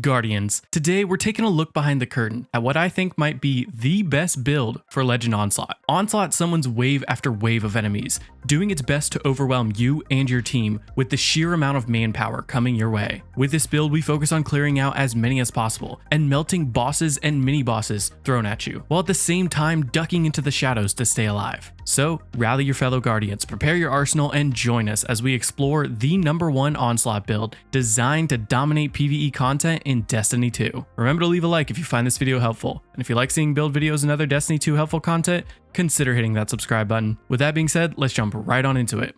Guardians. Today we're taking a look behind the curtain at what I think might be the best build for Legend Onslaught. Onslaught summons wave after wave of enemies, doing its best to overwhelm you and your team with the sheer amount of manpower coming your way. With this build, we focus on clearing out as many as possible and melting bosses and mini bosses thrown at you, while at the same time ducking into the shadows to stay alive. So rally your fellow Guardians, prepare your arsenal, and join us as we explore the #1 Onslaught build designed to dominate PvE content in Destiny 2. Remember to leave a like if you find this video helpful, and if you like seeing build videos and other Destiny 2 helpful content, consider hitting that subscribe button. With that being said, let's jump right on into it.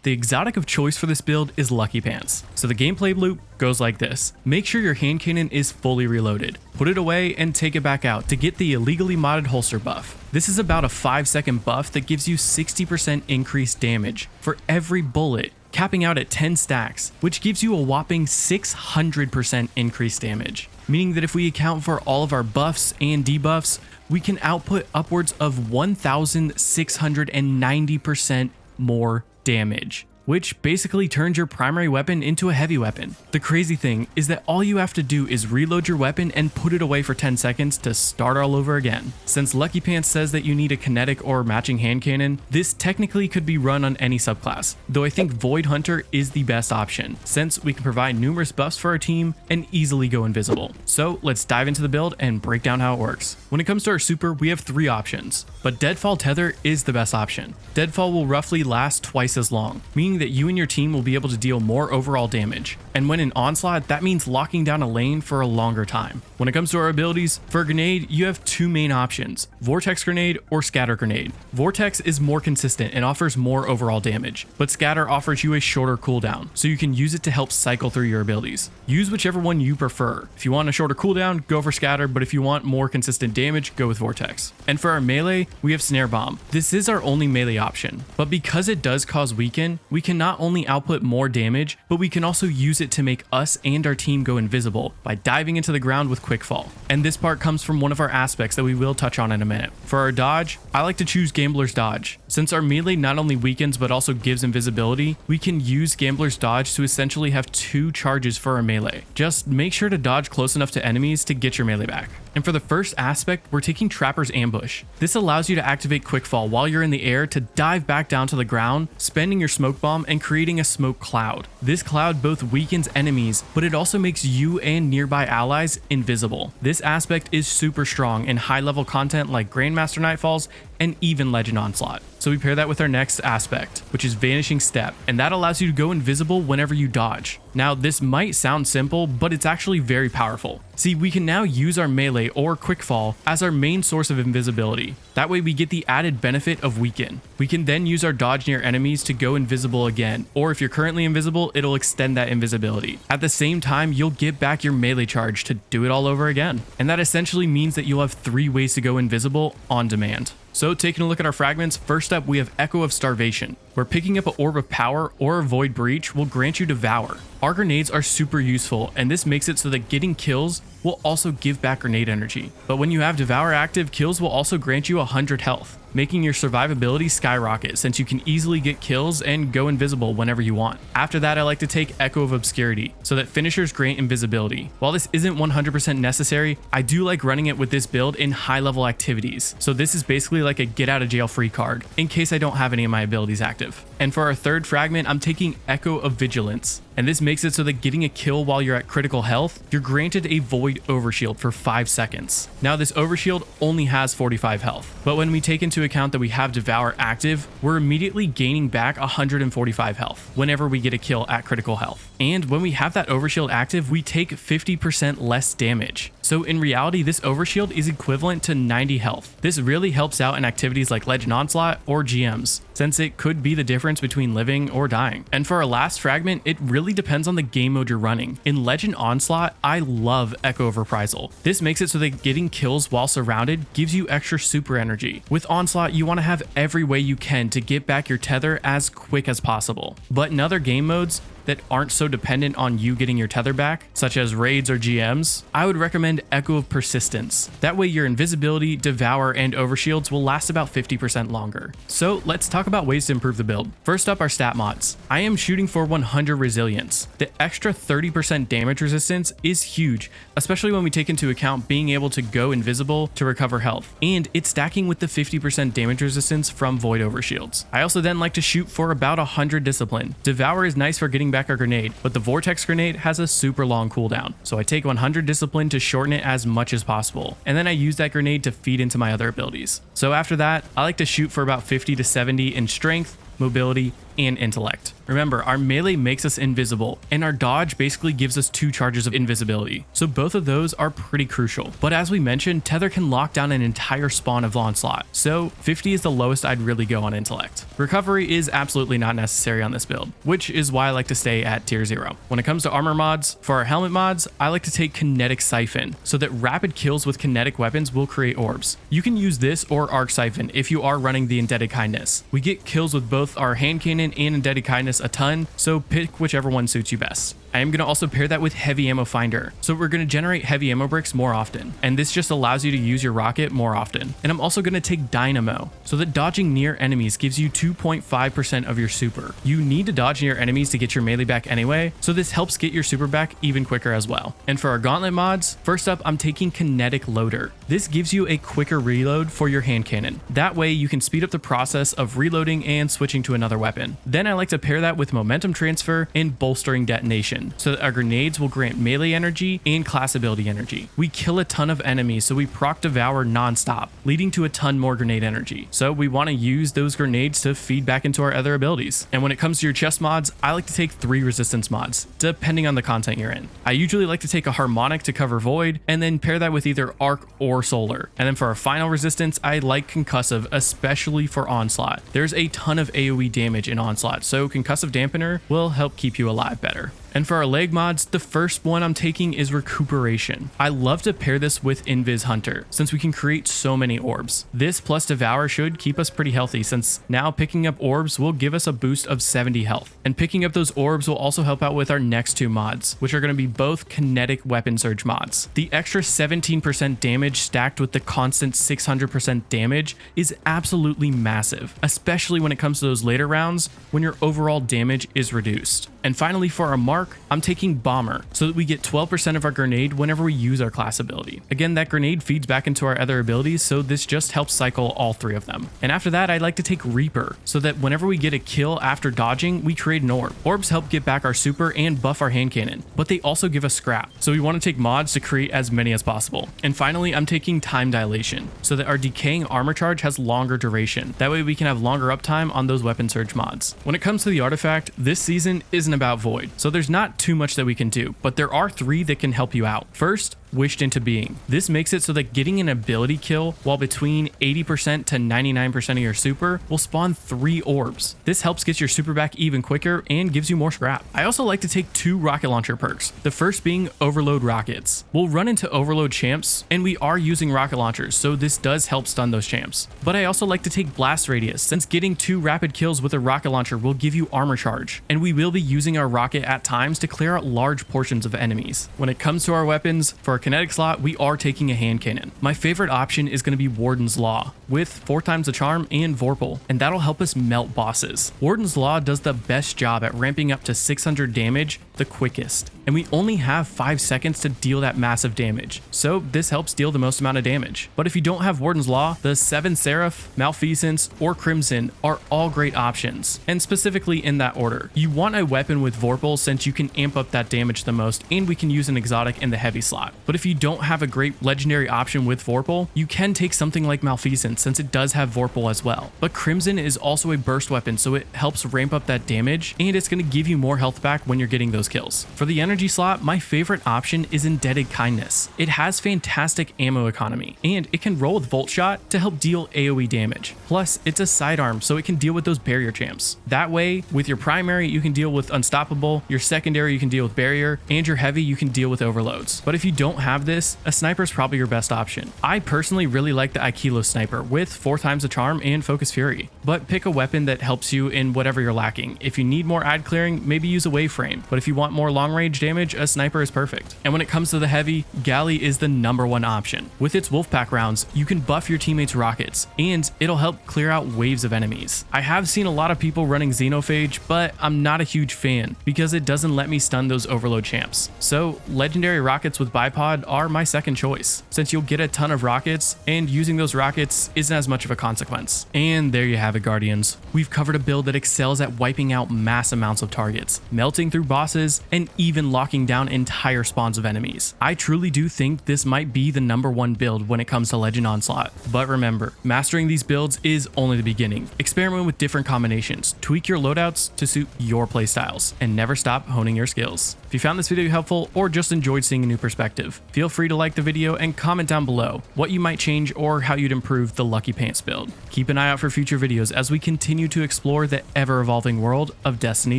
The exotic of choice for this build is Lucky Pants. So the gameplay loop goes like this. Make sure your hand cannon is fully reloaded. Put it away and take it back out to get the illegally modded holster buff. This is about a 5-second buff that gives you 60% increased damage for every bullet, capping out at 10 stacks, which gives you a whopping 600% increased damage. Meaning that if we account for all of our buffs and debuffs, we can output upwards of 1,690% more damage, which basically turns your primary weapon into a heavy weapon. The crazy thing is that all you have to do is reload your weapon and put it away for 10 seconds to start all over again. Since Lucky Pants says that you need a kinetic or matching hand cannon, this technically could be run on any subclass, though I think Void Hunter is the best option, since we can provide numerous buffs for our team and easily go invisible. So let's dive into the build and break down how it works. When it comes to our super, we have 3 options, but Deadfall Tether is the best option. Deadfall will roughly last twice as long, meaning that you and your team will be able to deal more overall damage. And when in Onslaught, that means locking down a lane for a longer time. When it comes to our abilities, for a grenade, you have 2 main options, Vortex Grenade or Scatter Grenade. Vortex is more consistent and offers more overall damage, but Scatter offers you a shorter cooldown, so you can use it to help cycle through your abilities. Use whichever one you prefer. If you want a shorter cooldown, go for Scatter, but if you want more consistent damage, go with Vortex. And for our melee, we have Snare Bomb. This is our only melee option, but because it does cause weaken, we can not only output more damage, but we can also use it to make us and our team go invisible by diving into the ground with quick fall. And this part comes from one of our aspects that we will touch on in a minute. For our dodge, I like to choose Gambler's Dodge. Since our melee not only weakens but also gives invisibility, we can use Gambler's Dodge to essentially have 2 charges for our melee. Just make sure to dodge close enough to enemies to get your melee back. And for the first aspect, we're taking Trapper's Ambush. This allows you to activate Quick Fall while you're in the air to dive back down to the ground, spending your smoke bomb and creating a smoke cloud. This cloud both weakens enemies, but it also makes you and nearby allies invisible. This aspect is super strong in high level content like Grandmaster Nightfalls and even Legend Onslaught. So we pair that with our next aspect, which is Vanishing Step, and that allows you to go invisible whenever you dodge. Now this might sound simple, but it's actually very powerful. See, we can now use our melee or quick fall as our main source of invisibility. That way we get the added benefit of weaken. We can then use our dodge near enemies to go invisible again, or if you're currently invisible, it'll extend that invisibility. At the same time, you'll get back your melee charge to do it all over again. And that essentially means that you'll have 3 ways to go invisible on demand. So taking a look at our fragments, first up we have Echo of Starvation, where picking up an Orb of Power or a Void Breach will grant you Devour. Our grenades are super useful, and this makes it so that getting kills will also give back grenade energy. But when you have Devour active, kills will also grant you 100 health, making your survivability skyrocket since you can easily get kills and go invisible whenever you want. After that, I like to take Echo of Obscurity so that finishers grant invisibility. While this isn't 100% necessary, I do like running it with this build in high level activities. So this is basically like a get out of jail free card in case I don't have any of my abilities active. And for our third fragment, I'm taking Echo of Vigilance. And this makes it so that getting a kill while you're at critical health, you're granted a Void Overshield for 5 seconds. Now this Overshield only has 45 health, but when we take into account that we have Devour active, we're immediately gaining back 145 health whenever we get a kill at critical health. And when we have that Overshield active, we take 50% less damage. So in reality, this Overshield is equivalent to 90 health. This really helps out in activities like Legend Onslaught or GMs, since it could be the difference between living or dying. And for our last fragment, it really depends on the game mode you're running. In Legend Onslaught, I love Echo of Reprisal. This makes it so that getting kills while surrounded gives you extra super energy. With Onslaught, you want to have every way you can to get back your tether as quick as possible. But in other game modes, that aren't so dependent on you getting your tether back, such as raids or GMs, I would recommend Echo of Persistence. That way your invisibility, devour, and overshields will last about 50% longer. So let's talk about ways to improve the build. First up are stat mods. I am shooting for 100 resilience. The extra 30% damage resistance is huge, especially when we take into account being able to go invisible to recover health, and it's stacking with the 50% damage resistance from void overshields. I also then like to shoot for about 100 discipline. Devour is nice for getting back our grenade, but the vortex grenade has a super long cooldown, so I take 100 discipline to shorten it as much as possible, and then I use that grenade to feed into my other abilities. So after that, I like to shoot for about 50 to 70 in strength, mobility, and intellect. Remember, our melee makes us invisible, and our dodge basically gives us 2 charges of invisibility, so both of those are pretty crucial. But as we mentioned, tether can lock down an entire spawn of onslaught, so 50 is the lowest I'd really go on intellect. Recovery is absolutely not necessary on this build, which is why I like to stay at tier 0. When it comes to armor mods, for our helmet mods, I like to take kinetic siphon, so that rapid kills with kinetic weapons will create orbs. You can use this or arc siphon if you are running the indebted kindness. We get kills with both our hand cannon and indebted kindness a ton, so pick whichever one suits you best. I am going to also pair that with heavy ammo finder, so we're going to generate heavy ammo bricks more often, and this just allows you to use your rocket more often. And I'm also going to take dynamo, so that dodging near enemies gives you 2.5% of your super. You need to dodge near enemies to get your melee back anyway, so this helps get your super back even quicker as well. And for our gauntlet mods, first up I'm taking kinetic loader. This gives you a quicker reload for your hand cannon. That way you can speed up the process of reloading and switching to another weapon. Then I like to pair that with momentum transfer and bolstering detonation, so that our grenades will grant melee energy and class ability energy. We kill a ton of enemies, so we proc devour non-stop, leading to a ton more grenade energy. So we want to use those grenades to feed back into our other abilities. And when it comes to your chest mods, I like to take 3 resistance mods, depending on the content you're in. I usually like to take a harmonic to cover void, and then pair that with either arc or solar. And then for our final resistance, I like concussive, especially for onslaught. There's a ton of AoE damage in onslaught, so concussive dampener will help keep you alive better. And for our leg mods, the first one I'm taking is recuperation. I love to pair this with Invis Hunter, since we can create so many orbs. This plus devour should keep us pretty healthy, since now picking up orbs will give us a boost of 70 health. And picking up those orbs will also help out with our next 2 mods, which are going to be both kinetic weapon surge mods. The extra 17% damage stacked with the constant 600% damage is absolutely massive, especially when it comes to those later rounds when your overall damage is reduced. And finally, for our mark, I'm taking bomber, so that we get 12% of our grenade whenever we use our class ability. Again, that grenade feeds back into our other abilities, so this just helps cycle all 3 of them. And after that, I like to take reaper, so that whenever we get a kill after dodging, we create an orb. Orbs help get back our super and buff our hand cannon, but they also give us scrap, so we want to take mods to create as many as possible. And finally, I'm taking time dilation, so that our decaying armor charge has longer duration. That way we can have longer uptime on those weapon surge mods. When it comes to the artifact, this season isn't about void, so there's not too much that we can do, but there are 3 that can help you out. First, wished into being. This makes it so that getting an ability kill while between 80% to 99% of your super will spawn 3 orbs. This helps get your super back even quicker and gives you more scrap. I also like to take 2 rocket launcher perks, the first being overload rockets. We'll run into overload champs, and we are using rocket launchers, so this does help stun those champs. But I also like to take blast radius, since getting 2 rapid kills with a rocket launcher will give you armor charge, and we will be using our rocket at times to clear out large portions of enemies. When it comes to our weapons, for our kinetic slot, we are taking a hand cannon. My favorite option is going to be Warden's Law, with 4 times the charm and Vorpal, and that'll help us melt bosses. Warden's Law does the best job at ramping up to 600 damage the quickest, and we only have 5 seconds to deal that massive damage, so this helps deal the most amount of damage. But if you don't have Warden's Law, the 7 Seraph, Malfeasance, or Crimson are all great options, and specifically in that order. You want a weapon with Vorpal, since you can amp up that damage the most, and we can use an exotic in the heavy slot. But if you don't have a great legendary option with Vorpal, you can take something like Malfeasance, since it does have Vorpal as well. But Crimson is also a burst weapon, so it helps ramp up that damage, and it's going to give you more health back when you're getting those kills. For the energy slot, my favorite option is Indebted Kindness. It has fantastic ammo economy, and it can roll with Volt Shot to help deal AoE damage. Plus, it's a sidearm, so it can deal with those barrier champs. That way, with your primary, you can deal with Unstoppable, your secondary, you can deal with barrier, and your heavy, you can deal with overloads. But if you don't have this, a sniper is probably your best option. I personally really like the Aikilo sniper with 4 times the charm and Focus Fury, but pick a weapon that helps you in whatever you're lacking. If you need more ad clearing, maybe use a wave frame, but if you want more long range damage, a sniper is perfect. And when it comes to the heavy, Galley is the #1 option. With its Wolfpack rounds, you can buff your teammates' rockets, and it'll help clear out waves of enemies. I have seen a lot of people running Xenophage, but I'm not a huge fan because it doesn't let me stun those overload champs. So legendary rockets with bipod are my second choice, since you'll get a ton of rockets, and using those rockets isn't as much of a consequence. And there you have it, Guardians. We've covered a build that excels at wiping out mass amounts of targets, melting through bosses, and even locking down entire spawns of enemies. I truly do think this might be the #1 build when it comes to Legend Onslaught. But remember, mastering these builds is only the beginning. Experiment with different combinations, tweak your loadouts to suit your playstyles, and never stop honing your skills. If you found this video helpful or just enjoyed seeing a new perspective, feel free to like the video and comment down below what you might change or how you'd improve the Lucky Pants build. Keep an eye out for future videos as we continue to explore the ever-evolving world of Destiny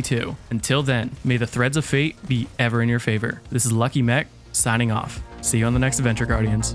2. Until then, may the threads of fate be ever in your favor. This is Lucky Mech, signing off. See you on the next adventure, Guardians.